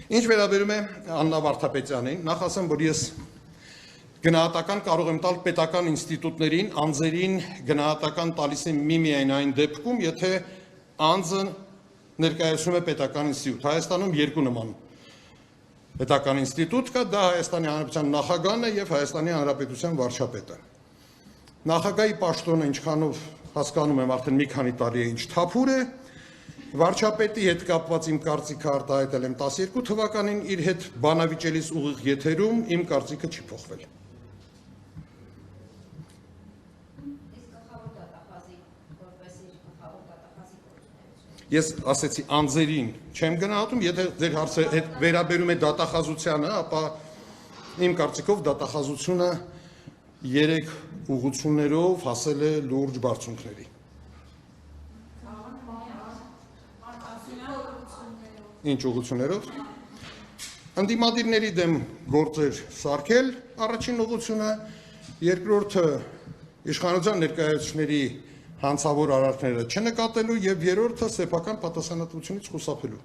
Ինչ վերաբերում է Աննա Վարդապետյանին, նախ ասեմ, որ ես գնահատական կարող եմ տալ պետական ինստիտուտներին, անձերին գնահատական տալիս եմ միմիայն այն դեպքում, եթե անձը ներկայացնում է պետական ինստիտուտ։ Հայաստանում երկու նման պետական ինստիտուտ կա, դա Հայաստանի Հանրապետության նախագահն է եւ Հայաստանի Հանրապետության վարչապետը։ Նախագահի պաշտոնը ինչքանով հասկանում եմ արդեն մի քանի տարի է ինչ թափուր է, վարչապետի հետ կապված իմ կարծիքը արտահայտել եմ 12 թվականին, իր հետ բանավիճելիս ուղիղ եթերում իմ կարծիքը չի փոխվել։ Ես ասեցի անձերին չեմ գնահատում, եթե ձեր հարցը վերաբերում է դատախազությանը, ապա իմ կարծիքով դատախազությունը 3 ուղղություններով հասել է լուրջ բարձունքների։ Ինչ ուղղություններով։ Ընդդիմադիրների դեմ գործեր սարքել, առաջին ուղղությունը, երկրորդը իշխանության ներկայացուցիչների հանցավոր արարքները չնկատելու եւ երրորդը սեփական պատասխանատվությունից խուսափելու։